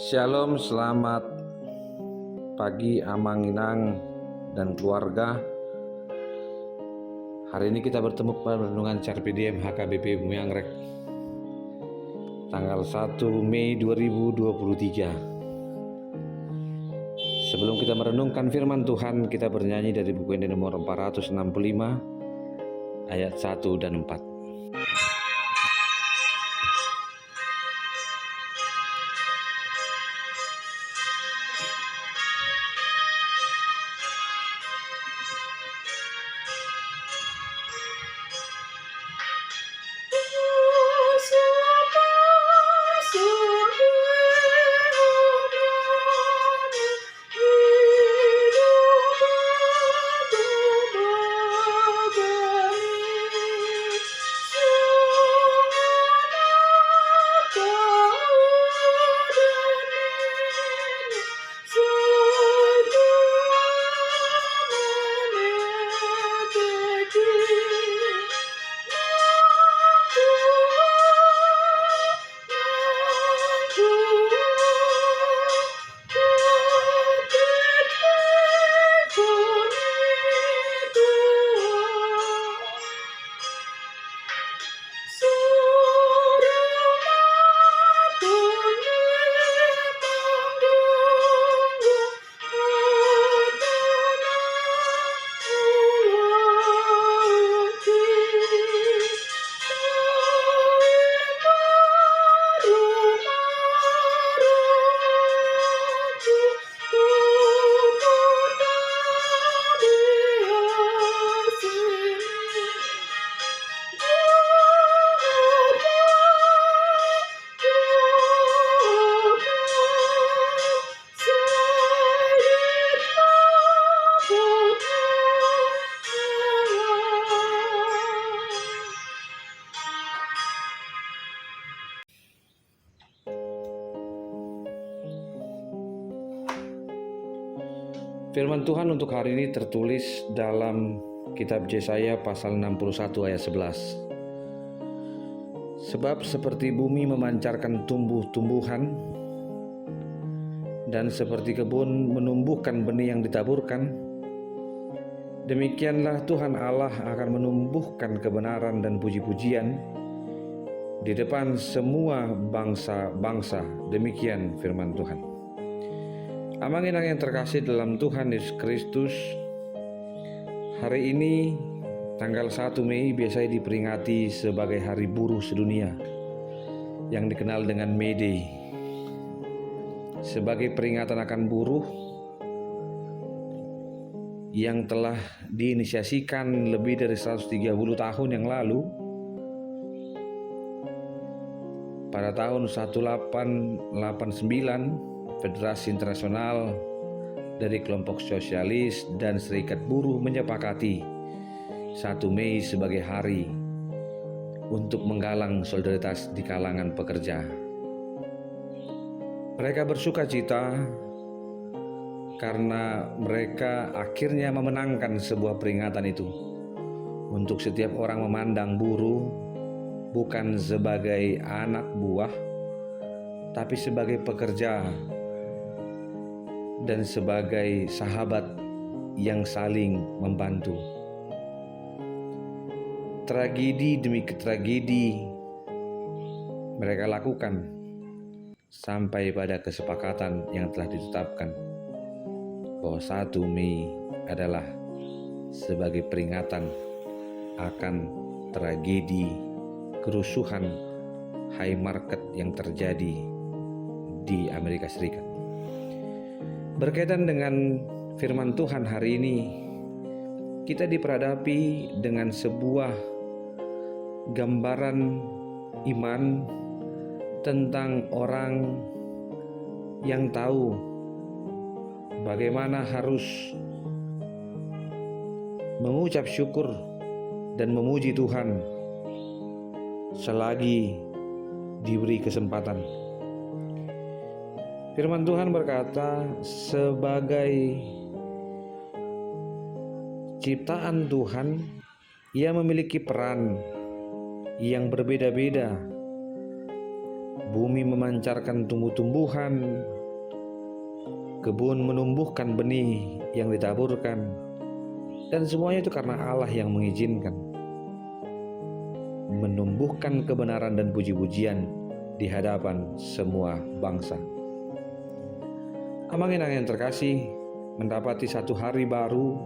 Shalom, selamat pagi Amang Inang dan keluarga. Hari ini kita bertemu pada renungan Carpe Diem HKBP Bumi Anggrek tanggal 1 Mei 2023. Sebelum kita merenungkan firman Tuhan, kita bernyanyi dari buku ini nomor 465 ayat 1 dan 4. Firman Tuhan untuk hari ini tertulis dalam kitab Yesaya pasal 61 ayat 11. Sebab seperti bumi memancarkan tumbuh-tumbuhan dan seperti kebun menumbuhkan benih yang ditaburkan, demikianlah Tuhan Allah akan menumbuhkan kebenaran dan puji-pujian di depan semua bangsa-bangsa. Demikian firman Tuhan. Amang Inang yang terkasih dalam Tuhan Yesus Kristus, hari ini tanggal 1 Mei biasanya diperingati sebagai Hari Buruh Sedunia yang dikenal dengan May Day. Sebagai peringatan akan buruh yang telah diinisiasikan lebih dari 130 tahun yang lalu, pada tahun 1889 Federasi Internasional dari kelompok sosialis dan serikat buruh menyepakati 1 Mei sebagai hari untuk menggalang solidaritas di kalangan pekerja. Mereka bersuka cita karena mereka akhirnya memenangkan sebuah peringatan itu untuk setiap orang memandang buruh bukan sebagai anak buah, tapi sebagai pekerja dan sebagai sahabat yang saling membantu. Tragedi demi tragedi mereka lakukan sampai pada kesepakatan yang telah ditetapkan bahwa 1 Mei adalah sebagai peringatan akan tragedi kerusuhan Haymarket yang terjadi di Amerika Serikat. Berkaitan dengan firman Tuhan hari ini, kita diperhadapi dengan sebuah gambaran iman tentang orang yang tahu bagaimana harus mengucap syukur dan memuji Tuhan selagi diberi kesempatan. Firman Tuhan berkata, sebagai ciptaan Tuhan, Ia memiliki peran yang berbeda-beda bumi memancarkan tumbuh-tumbuhan, kebun menumbuhkan benih yang ditaburkan, dan semuanya itu karena Allah yang mengizinkan. Menumbuhkan kebenaran dan puji-pujian di hadapan semua bangsa. Amang-inang yang terkasih, mendapati satu hari baru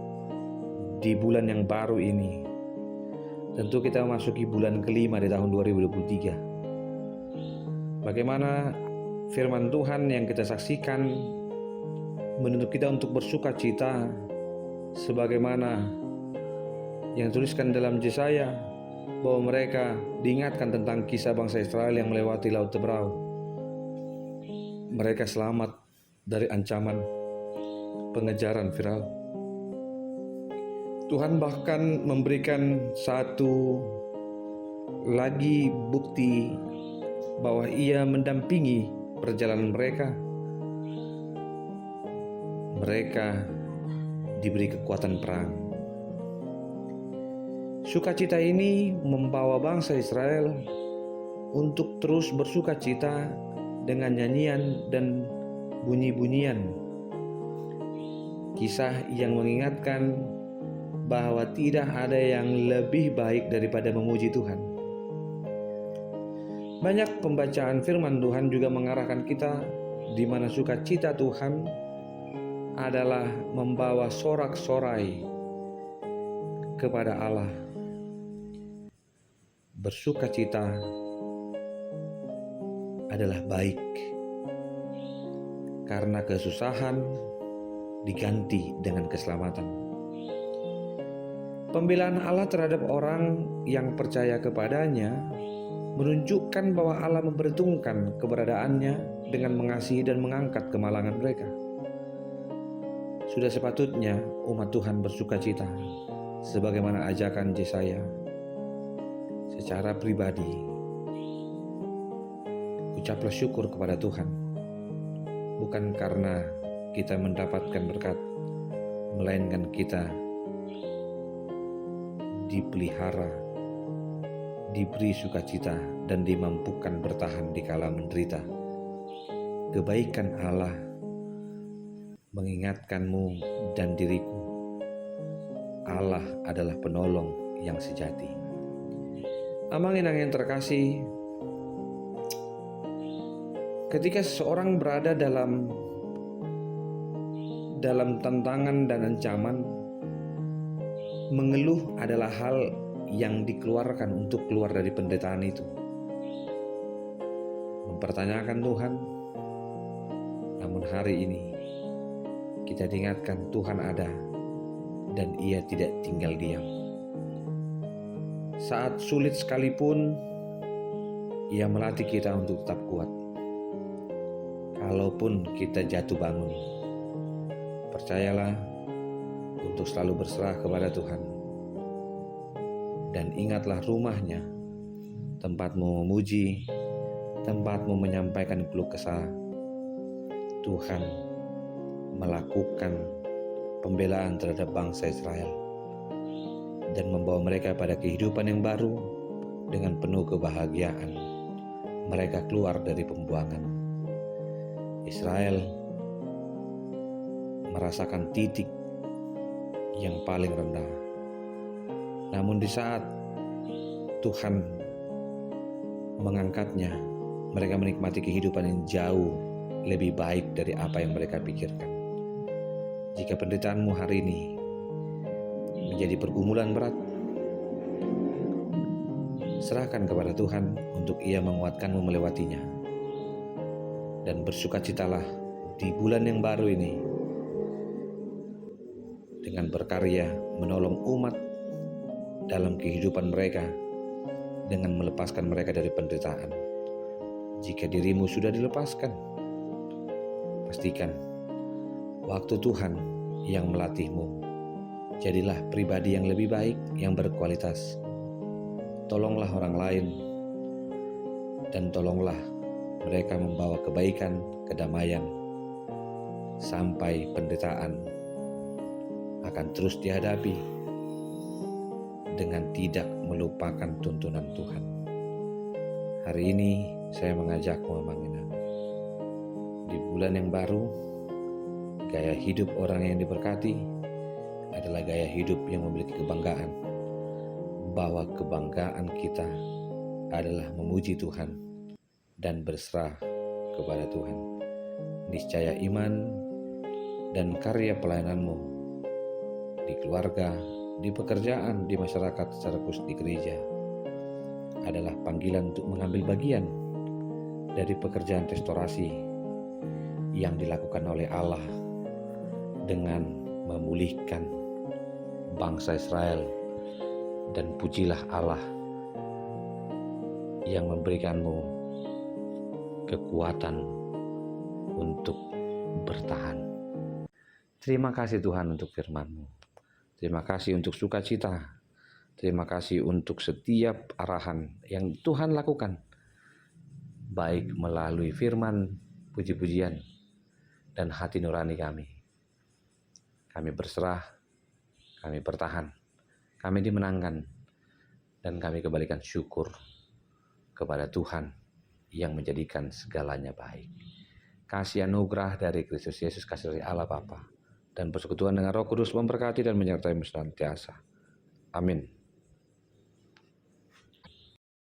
di bulan yang baru ini. Tentu kita memasuki bulan kelima di tahun 2023. Bagaimana firman Tuhan yang kita saksikan menuntut kita untuk bersuka cita, sebagaimana yang tuliskan dalam Yesaya, bahwa mereka diingatkan tentang kisah bangsa Israel yang melewati Laut Teberau. Mereka selamat dari ancaman pengejaran Firaun. Tuhan bahkan memberikan satu lagi bukti bahwa Ia mendampingi perjalanan mereka. Mereka diberi kekuatan perang. Sukacita ini membawa bangsa Israel untuk terus bersuka cita dengan nyanyian dan bunyi-bunyian. Kisah yang mengingatkan bahwa tidak ada yang lebih baik daripada memuji Tuhan. Banyak pembacaan firman Tuhan juga mengarahkan kita di mana sukacita Tuhan adalah membawa sorak-sorai kepada Allah. Bersukacita adalah baik karena kesusahan diganti dengan keselamatan. Pembelaan Allah terhadap orang yang percaya kepadanya menunjukkan bahwa Allah memperhitungkan keberadaannya dengan mengasihi dan mengangkat kemalangan mereka. Sudah sepatutnya umat Tuhan bersukacita sebagaimana ajakan Yesaya. Secara pribadi, ucaplah syukur kepada Tuhan, bukan karena kita mendapatkan berkat, melainkan kita dipelihara, diberi sukacita, dan dimampukan bertahan di kala menderita. Kebaikan Allah mengingatkanmu dan diriku. Allah adalah penolong yang sejati. Amang-inang yang terkasih, ketika seseorang berada dalam tantangan dan ancaman, mengeluh adalah hal yang dikeluarkan untuk keluar dari penderitaan itu. Mempertanyakan Tuhan, namun hari ini kita diingatkan Tuhan ada dan Ia tidak tinggal diam. Saat sulit sekalipun, Ia melatih kita untuk tetap kuat. Kalaupun kita jatuh bangun, percayalah untuk selalu berserah kepada Tuhan. Dan ingatlah rumahnya, tempatmu memuji, tempatmu menyampaikan keluh kesah. Tuhan melakukan pembelaan terhadap bangsa Israel dan membawa mereka pada kehidupan yang baru dengan penuh kebahagiaan. Mereka keluar dari pembuangan. Israel merasakan titik yang paling rendah. Namun di saat Tuhan mengangkatnya, mereka menikmati kehidupan yang jauh lebih baik dari apa yang mereka pikirkan. Jika penderitaanmu hari ini menjadi pergumulan berat, serahkan kepada Tuhan untuk Ia menguatkanmu melewatinya. Dan bersukacitalah di bulan yang baru ini dengan berkarya menolong umat dalam kehidupan mereka dengan melepaskan mereka dari penderitaan. Jika dirimu sudah dilepaskan, pastikan waktu Tuhan yang melatihmu. Jadilah pribadi yang lebih baik, yang berkualitas. Tolonglah orang lain, dan tolonglah mereka membawa kebaikan, kedamaian, sampai penderitaan akan terus dihadapi dengan tidak melupakan tuntunan Tuhan. Hari ini saya mengajakmu Amangina, di bulan yang baru, gaya hidup orang yang diberkati adalah gaya hidup yang memiliki kebanggaan, bahwa kebanggaan kita adalah memuji Tuhan dan berserah kepada Tuhan. Niscaya iman dan karya pelayananmu di keluarga, di pekerjaan, di masyarakat, secara khusus di gereja adalah panggilan untuk mengambil bagian dari pekerjaan restorasi yang dilakukan oleh Allah dengan memulihkan bangsa Israel. Dan pujilah Allah yang memberikanmu kekuatan untuk bertahan. Terima kasih Tuhan untuk firman-Mu. Terima kasih untuk sukacita. Terima kasih untuk setiap arahan yang Tuhan lakukan, baik melalui firman, puji-pujian, dan hati nurani kami. Kami berserah, kami bertahan, kami dimenangkan, dan kami kembalikan syukur kepada Tuhan yang menjadikan segalanya baik. Kasih anugerah dari Kristus Yesus, kasih dari Allah Bapa, dan persekutuan dengan Roh Kudus memberkati dan menyertai senantiasa. Amin.